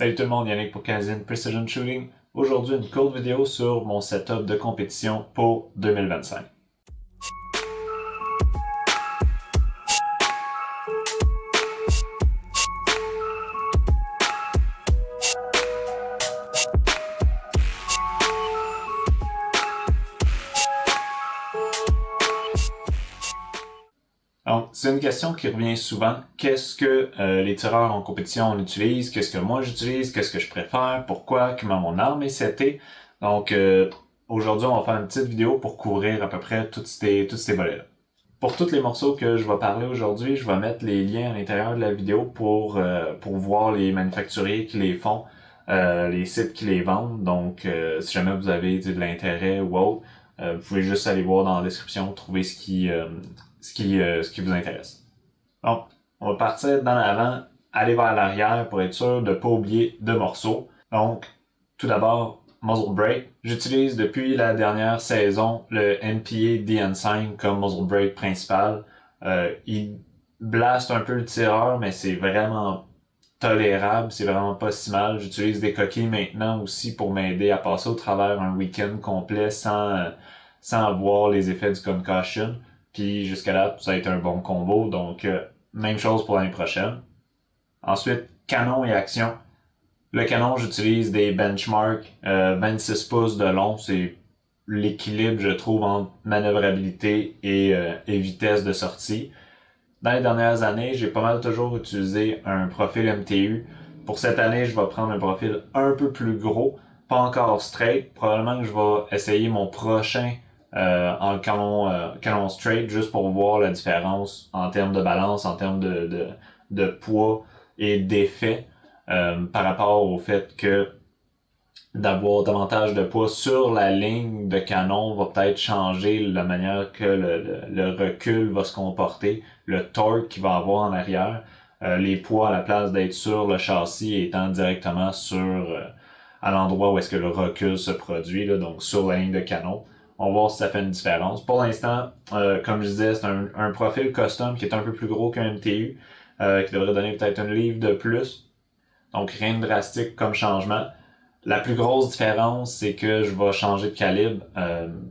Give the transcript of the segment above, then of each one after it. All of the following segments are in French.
Salut tout le monde, Yannick pour Canadian Precision Shooting. Aujourd'hui, une courte vidéo sur mon setup de compétition pour 2025. Donc, c'est une question qui revient souvent. Qu'est-ce que les tireurs en compétition utilisent? Qu'est-ce que moi j'utilise? Qu'est-ce que je préfère? Pourquoi? Comment mon arme est setée? Donc, aujourd'hui, on va faire une petite vidéo pour couvrir à peu près tous ces volets-là. Pour tous les morceaux que je vais parler aujourd'hui, je vais mettre les liens à l'intérieur de la vidéo pour voir les manufacturiers qui les font, les sites qui les vendent. Donc, si jamais vous avez de l'intérêt ou autre, vous pouvez juste aller voir dans la description, trouver ce qui vous intéresse. Donc, on va partir dans l'avant, aller vers l'arrière pour être sûr de ne pas oublier de morceaux. Donc, tout d'abord, muzzle brake. J'utilise depuis la dernière saison le NPA DN5 comme muzzle brake principal. Il blaste un peu le tireur, mais c'est vraiment tolérable, c'est vraiment pas si mal. J'utilise des coquilles maintenant aussi pour m'aider à passer au travers un week-end complet sans avoir les effets du concussion. Puis jusqu'à là, ça a été un bon combo, donc même chose pour l'année prochaine. Ensuite, canon et action. Le canon, j'utilise des benchmarks 26 pouces de long. C'est l'équilibre, je trouve, entre manœuvrabilité et vitesse de sortie. Dans les dernières années, j'ai pas mal toujours utilisé un profil MTU. Pour cette année, je vais prendre un profil un peu plus gros, pas encore straight. Probablement que je vais essayer mon prochain en canon straight, juste pour voir la différence en termes de balance, en termes de poids et d'effet par rapport au fait que d'avoir davantage de poids sur la ligne de canon va peut-être changer la manière que le recul va se comporter, le torque qu'il va avoir en arrière, les poids à la place d'être sur le châssis étant directement à l'endroit où est-ce que le recul se produit, là, donc sur la ligne de canon. On va voir si ça fait une différence. Pour l'instant, comme je disais, c'est un profil custom qui est un peu plus gros qu'un MTU, qui devrait donner peut-être une livre de plus. Donc rien de drastique comme changement. La plus grosse différence, c'est que je vais changer de calibre.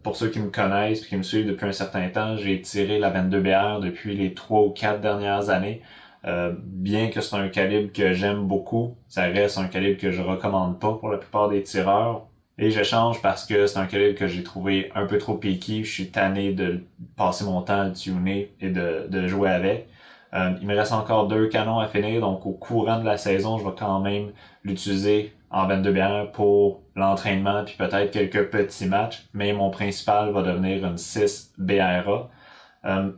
Pour ceux qui me connaissent et qui me suivent depuis un certain temps, j'ai tiré la 22BR depuis les 3 ou 4 dernières années. Bien que c'est un calibre que j'aime beaucoup, ça reste un calibre que je recommande pas pour la plupart des tireurs. Et je change parce que c'est un calibre que j'ai trouvé un peu trop picky. Je suis tanné de passer mon temps à le tuner et de jouer avec. Il me reste encore 2 canons à finir, donc au courant de la saison, je vais quand même l'utiliser en 22 bières pour l'entraînement puis peut-être quelques petits matchs, mais mon principal va devenir une 6 BRA.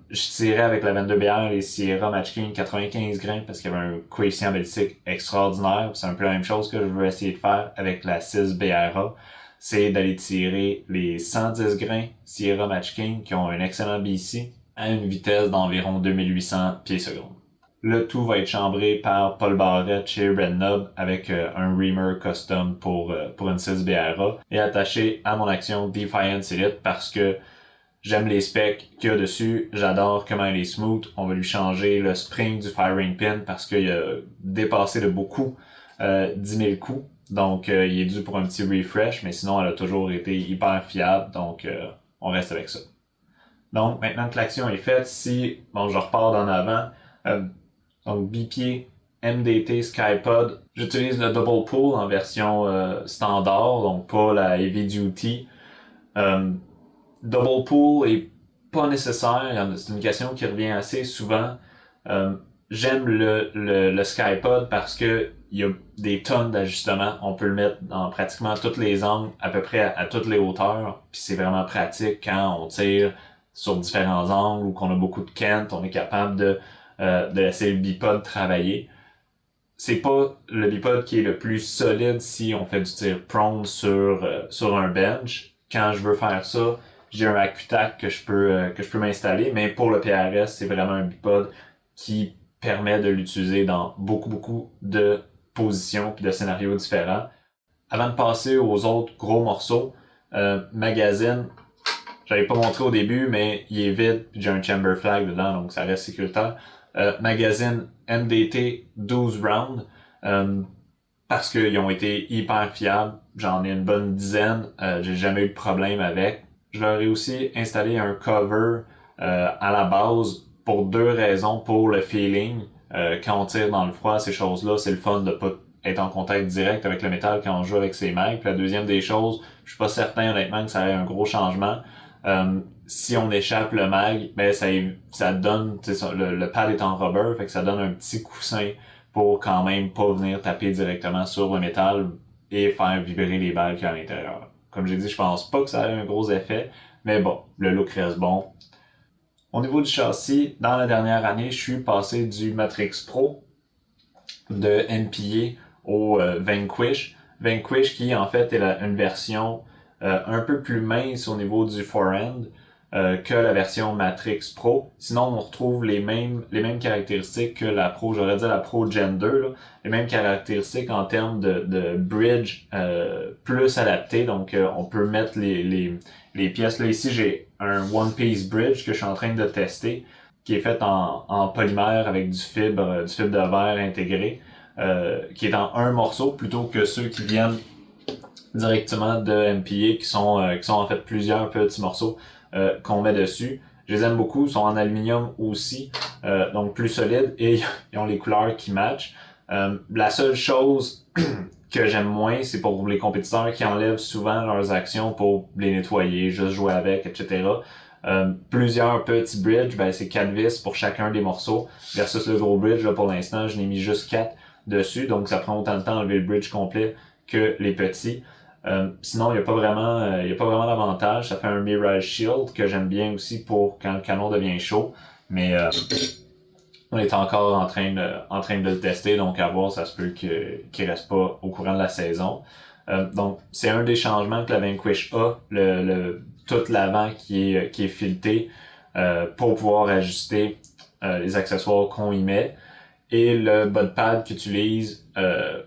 Je tirais avec la 22 bières les Sierra Match King 95 grains parce qu'il y avait un coefficient balistique extraordinaire. C'est un peu la même chose que je veux essayer de faire avec la 6 BRA. C'est d'aller tirer les 110 grains Sierra Match King qui ont un excellent BC à une vitesse d'environ 2800 pieds secondes. Le tout va être chambré par Paul Barrette chez Red Nub avec un reamer custom pour une 6 BRA et attaché à mon action Defiance Elite parce que j'aime les specs qu'il y a dessus, j'adore comment il est smooth. On va lui changer le spring du firing pin parce qu'il a dépassé de beaucoup 10 000 coups. Donc il est dû pour un petit refresh, mais sinon elle a toujours été hyper fiable, donc on reste avec ça. Donc maintenant que l'action est faite, si je repars d'en avant, donc bipied MDT Skypod, j'utilise le Double Pull en version standard, donc pas la Heavy Duty. Double Pull est pas nécessaire, c'est une question qui revient assez souvent. J'aime le Skypod parce que il y a des tonnes d'ajustements. On peut le mettre dans pratiquement tous les angles, à peu près à toutes les hauteurs. Puis c'est vraiment pratique quand on tire sur différents angles ou qu'on a beaucoup de kent, on est capable de laisser le bipod travailler. C'est pas le bipod qui est le plus solide si on fait du tir prone sur un bench. Quand je veux faire ça, j'ai un AccuTac que je peux m'installer, mais pour le PRS, c'est vraiment un bipod qui permet de l'utiliser dans beaucoup de positions puis de scénarios différents. Avant de passer aux autres gros morceaux, magazine, j'avais pas montré au début, mais il est vide puis j'ai un chamber flag dedans, donc ça reste sécuritaire. Magazine MDT 12 rounds. parce qu'ils ont été hyper fiables. J'en ai une bonne dizaine, j'ai jamais eu de problème avec. Je leur ai aussi installé un cover à la base pour deux raisons. Pour le feeling, quand on tire dans le froid, ces choses-là, c'est le fun de pas être en contact direct avec le métal quand on joue avec ses mags. Puis la deuxième des choses, je suis pas certain honnêtement que ça ait un gros changement. Si on échappe le mag, ben ça donne, le pad est en rubber, fait que ça donne un petit coussin pour quand même pas venir taper directement sur le métal et faire vibrer les balles qu'il y a à l'intérieur. Comme j'ai dit, je pense pas que ça ait un gros effet, mais bon, le look reste bon. Au niveau du châssis, dans la dernière année, je suis passé du Matrix Pro de MPA au Vanquish. Vanquish qui en fait est une version un peu plus mince au niveau du forend que la version Matrix Pro. Sinon, on retrouve les mêmes caractéristiques que la Pro, j'aurais dit la Pro Gen 2, là. Les mêmes caractéristiques en termes de bridge plus adapté. Donc, on peut mettre les pièces. Là, ici, j'ai un One Piece Bridge que je suis en train de tester, qui est fait en polymère avec du fibre de verre intégré, qui est en un morceau plutôt que ceux qui viennent directement de MPA qui sont en fait plusieurs petits morceaux qu'on met dessus. Je les aime beaucoup, ils sont en aluminium aussi, donc plus solides et ils ont les couleurs qui matchent. La seule chose que j'aime moins, c'est pour les compétiteurs qui enlèvent souvent leurs actions pour les nettoyer, juste jouer avec, etc. Plusieurs petits bridges, ben c'est 4 vis pour chacun des morceaux, versus le gros bridge, là, pour l'instant, je n'ai mis juste 4 dessus, donc ça prend autant de temps à enlever le bridge complet que les petits. Sinon, il n'y a pas vraiment d'avantage. Ça fait un Mirage Shield que j'aime bien aussi pour quand le canon devient chaud. Mais on est encore en train de le tester, donc à voir, ça se peut qu'il reste pas au courant de la saison. Donc, c'est un des changements que la Vanquish a, tout l'avant qui est fileté pour pouvoir ajuster les accessoires qu'on y met. Et le bud pad qu'utilise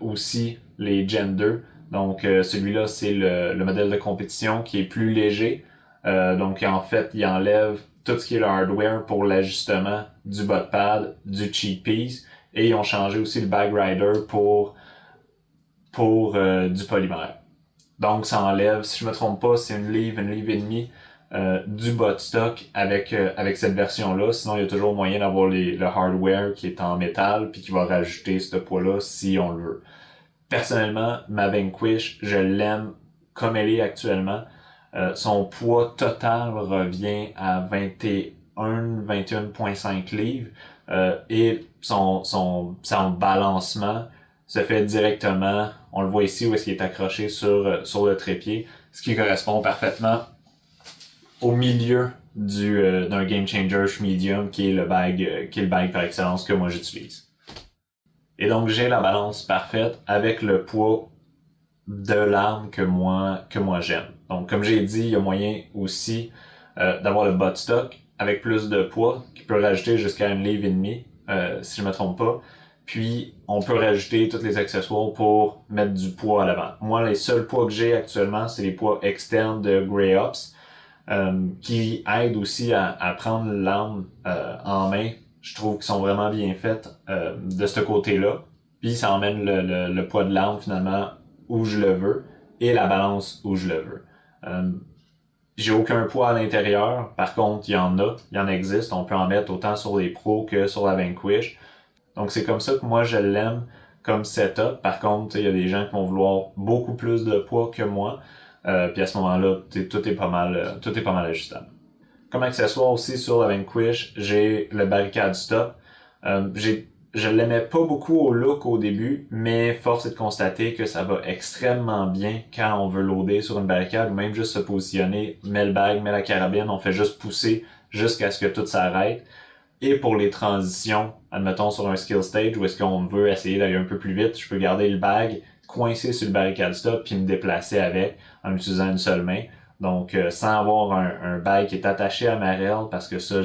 aussi les Gen 2. Donc celui-là, c'est le modèle de compétition qui est plus léger. Donc en fait, il enlève tout ce qui est le hardware pour l'ajustement du bud pad, du cheek piece. Et ils ont changé aussi le bag rider pour du polymère. Donc ça enlève, si je me trompe pas, c'est une livre et demie du bot stock avec cette version-là. Sinon, il y a toujours moyen d'avoir le hardware qui est en métal puis qui va rajouter ce poids-là si on le veut. Personnellement, ma Vanquish, je l'aime comme elle est actuellement. Son poids total revient à 21,5 livres et son balancement se fait directement, on le voit ici où est-ce qu'il est accroché sur le trépied, ce qui correspond parfaitement au milieu d'un Game Changer Medium qui est le bag par excellence que moi j'utilise. Et donc j'ai la balance parfaite avec le poids de l'arme que moi j'aime. Donc comme j'ai dit, il y a moyen aussi d'avoir le bot stock avec plus de poids qui peut rajouter jusqu'à une livre et demie, si je me trompe pas. Puis on peut rajouter tous les accessoires pour mettre du poids à l'avant. Moi, les seuls poids que j'ai actuellement, c'est les poids externes de Grey Ops, qui aident aussi à prendre l'arme en main. Je trouve qu'ils sont vraiment bien faites de ce côté-là. Puis ça emmène le poids de l'arme finalement où je le veux et la balance où je le veux. J'ai aucun poids à l'intérieur. Par contre, il y en existe. On peut en mettre autant sur les pros que sur la Vanquish. Donc c'est comme ça que moi je l'aime comme setup. Par contre, il y a des gens qui vont vouloir beaucoup plus de poids que moi. Puis à ce moment-là, tout est pas mal ajustable. Comme accessoire aussi sur la Vanquish, j'ai le barricade stop. Je l'aimais pas beaucoup au look au début, mais force est de constater que ça va extrêmement bien quand on veut loader sur une barricade ou même juste se positionner, met le bag, met la carabine, on fait juste pousser jusqu'à ce que tout s'arrête. Et pour les transitions, admettons sur un skill stage où est-ce qu'on veut essayer d'aller un peu plus vite, je peux garder le bag coincé sur le barricade stop puis me déplacer avec en utilisant une seule main. Donc sans avoir un bag qui est attaché à ma rail parce que ça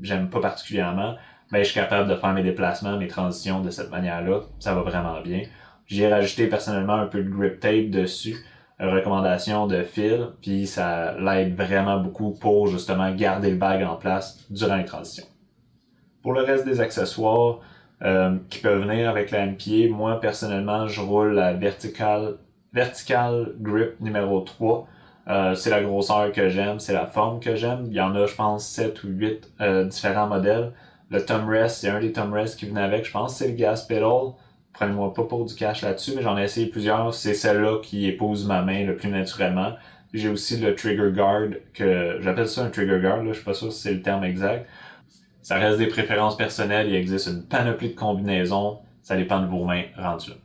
j'aime pas particulièrement, mais je suis capable de faire mes déplacements, mes transitions de cette manière-là. Ça va vraiment bien. J'ai rajouté personnellement un peu de grip tape dessus, recommandation de fil, puis ça l'aide vraiment beaucoup pour justement garder le bag en place durant les transitions. Pour le reste des accessoires, qui peuvent venir avec la MPA. Moi, personnellement, je roule la Vertical Grip numéro 3. C'est la grosseur que j'aime, c'est la forme que j'aime. Il y en a, je pense, 7 ou 8 différents modèles. Le Thumb Rest, c'est un des Thumb Rest qui venait avec. Je pense que c'est le Gas Pedal. Prenez-moi pas pour du cash là-dessus, mais j'en ai essayé plusieurs. C'est celle-là qui épouse ma main le plus naturellement. J'ai aussi le Trigger Guard, que j'appelle ça un Trigger Guard, là, je suis pas sûr si c'est le terme exact. Ça reste des préférences personnelles, il existe une panoplie de combinaisons, ça dépend de vos mains rendues là.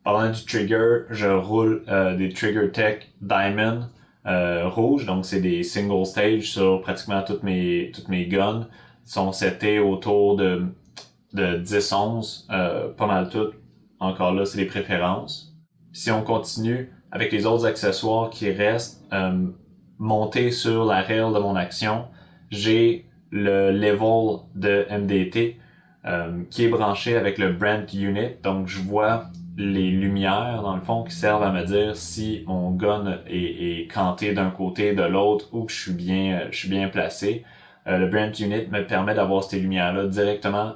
Parlant du trigger, je roule des Trigger Tech Diamond rouges, donc c'est des single stage sur pratiquement toutes mes guns. Ils sont setés autour de 10-11, pas mal toutes. Encore là, c'est des préférences. Si on continue avec les autres accessoires qui restent montés sur la rail de mon action, j'ai le level de MDT qui est branché avec le brand unit. Donc je vois les lumières dans le fond qui servent à me dire si mon gun est canté d'un côté, de l'autre ou que je suis bien placé. Le brand unit me permet d'avoir ces lumières-là directement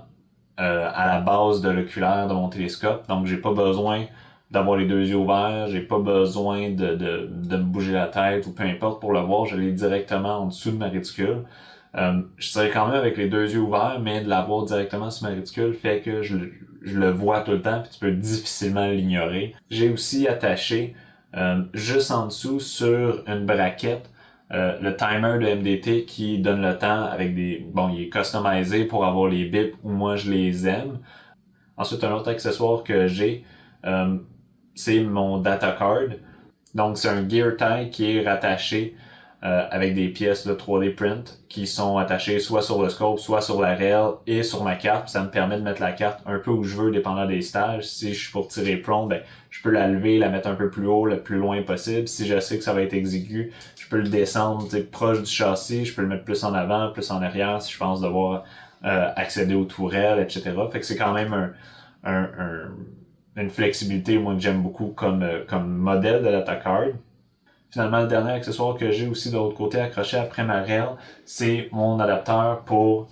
à la base de l'oculaire de mon télescope. Donc j'ai pas besoin d'avoir les deux yeux ouverts, j'ai pas besoin de me bouger la tête ou peu importe pour le voir, je l'ai directement en dessous de ma réticule. Je serais quand même avec les deux yeux ouverts, mais de l'avoir directement sur ma réticule fait que je le vois tout le temps puis tu peux difficilement l'ignorer. J'ai aussi attaché juste en dessous sur une braquette le timer de MDT qui donne le temps avec des... Bon, il est customisé pour avoir les bips où moi je les aime. Ensuite, un autre accessoire que j'ai, c'est mon data card. Donc, c'est un gear tie qui est rattaché avec des pièces de 3D print qui sont attachées soit sur le scope, soit sur la rail et sur ma carte. Ça me permet de mettre la carte un peu où je veux, dépendant des stages. Si je suis pour tirer prone, ben, je peux la lever, la mettre un peu plus haut, le plus loin possible. Si je sais que ça va être exigu, je peux le descendre proche du châssis, je peux le mettre plus en avant, plus en arrière si je pense devoir accéder aux tourelles, etc. Fait que c'est quand même une flexibilité, moi, que j'aime beaucoup comme modèle de data card. Finalement, le dernier accessoire que j'ai aussi de l'autre côté accroché après ma rail, c'est mon adapteur pour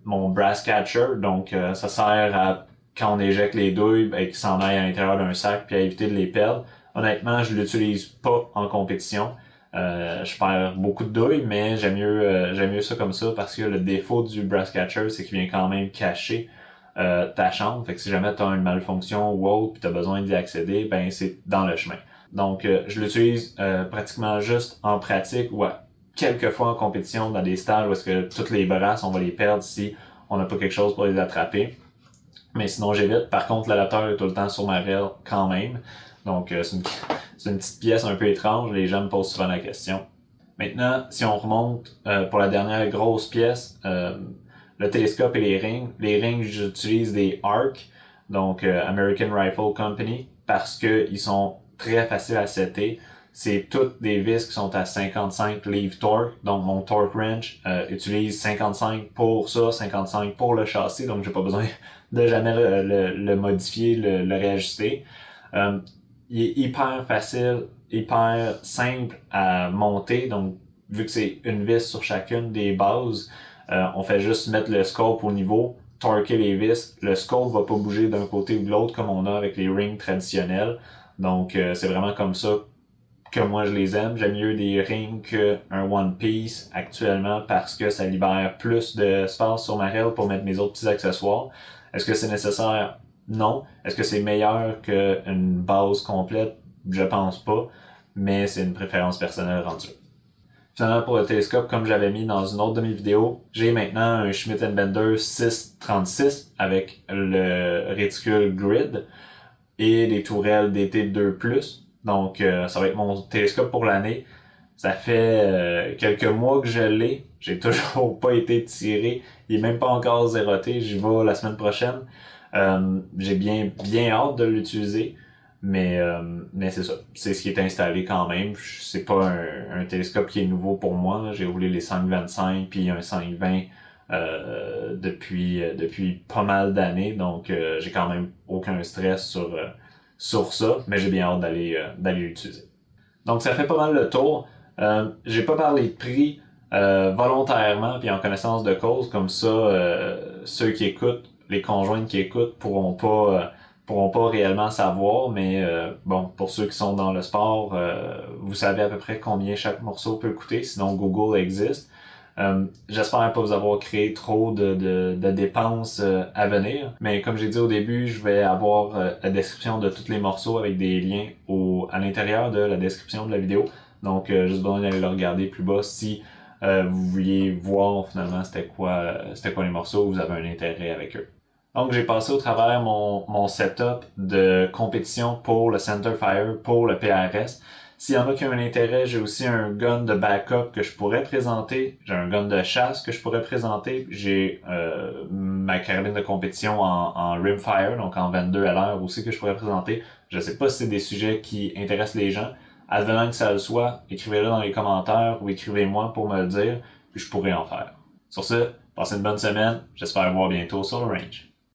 mon brass catcher. Donc, ça sert à, quand on éjecte les douilles, ben, qu'ils s'en aillent à l'intérieur d'un sac puis à éviter de les perdre. Honnêtement, je l'utilise pas en compétition. Je perds beaucoup de douilles, mais j'aime mieux ça comme ça parce que le défaut du brass catcher, c'est qu'il vient quand même cacher ta chambre. Fait que si jamais tu as une malfonction ou autre, puis tu as besoin d'y accéder, ben c'est dans le chemin. Donc, je l'utilise pratiquement juste en pratique ou quelques fois en compétition dans des stages où est-ce que toutes les brasses, on va les perdre si on n'a pas quelque chose pour les attraper. Mais sinon, j'évite. Par contre, l'adapteur est tout le temps sur ma rail quand même. Donc, c'est une petite pièce un peu étrange. Les gens me posent souvent la question. Maintenant, si on remonte pour la dernière grosse pièce, le télescope et les rings. Les rings, j'utilise des ARC, donc American Rifle Company, parce que ils sont très faciles à setter. C'est toutes des vis qui sont à 55 livres torque. Donc mon torque wrench utilise 55 pour ça, 55 pour le châssis. Donc j'ai pas besoin de jamais le modifier, le réajuster. Il est hyper facile, hyper simple à monter. Donc vu que c'est une vis sur chacune des bases, on fait juste mettre le scope au niveau, torquer les vis. Le scope va pas bouger d'un côté ou de l'autre comme on a avec les rings traditionnels. Donc, c'est vraiment comme ça que moi je les aime. J'aime mieux des rings qu'un One Piece actuellement parce que ça libère plus d'espace sur ma rail pour mettre mes autres petits accessoires. Est-ce que c'est nécessaire? Non. Est-ce que c'est meilleur qu'une base complète? Je pense pas. Mais c'est une préférence personnelle rendue. Finalement, pour le télescope, comme j'avais mis dans une autre de mes vidéos, j'ai maintenant un Schmidt Bender 636 avec le réticule grid et des tourelles DT2+. Donc, ça va être mon télescope pour l'année. Ça fait quelques mois que je l'ai. J'ai toujours pas été tiré. Il est même pas encore zéroté. J'y vais la semaine prochaine. J'ai bien hâte de l'utiliser. Mais c'est ça. C'est ce qui est installé quand même. C'est pas un télescope qui est nouveau pour moi. J'ai roulé les 5,25 puis un 5,20 depuis pas mal d'années. Donc j'ai quand même aucun stress sur ça. Mais j'ai bien hâte d'aller l'utiliser. Donc ça fait pas mal le tour. J'ai pas parlé de prix volontairement puis en connaissance de cause. Comme ça, ceux qui écoutent les conjointes qui écoutent pourront pas réellement savoir, mais bon, pour ceux qui sont dans le sport, vous savez à peu près combien chaque morceau peut coûter, sinon Google existe. J'espère pas vous avoir créé trop de dépenses à venir, mais comme j'ai dit au début, je vais avoir la description de tous les morceaux avec des liens à l'intérieur de la description de la vidéo. Donc, juste besoin d'aller le regarder plus bas si vous vouliez voir finalement c'était quoi les morceaux, vous avez un intérêt avec eux. Donc, j'ai passé au travers mon setup de compétition pour le Centerfire, pour le PRS. S'il y en a qui ont un intérêt, j'ai aussi un gun de backup que je pourrais présenter. J'ai un gun de chasse que je pourrais présenter. J'ai ma carabine de compétition en rimfire, donc en 22 à l'heure aussi que je pourrais présenter. Je sais pas si c'est des sujets qui intéressent les gens. Advenant que ça le soit, écrivez-le dans les commentaires ou écrivez-moi pour me le dire, puis je pourrais en faire. Sur ce, passez une bonne semaine. J'espère vous voir bientôt sur le range.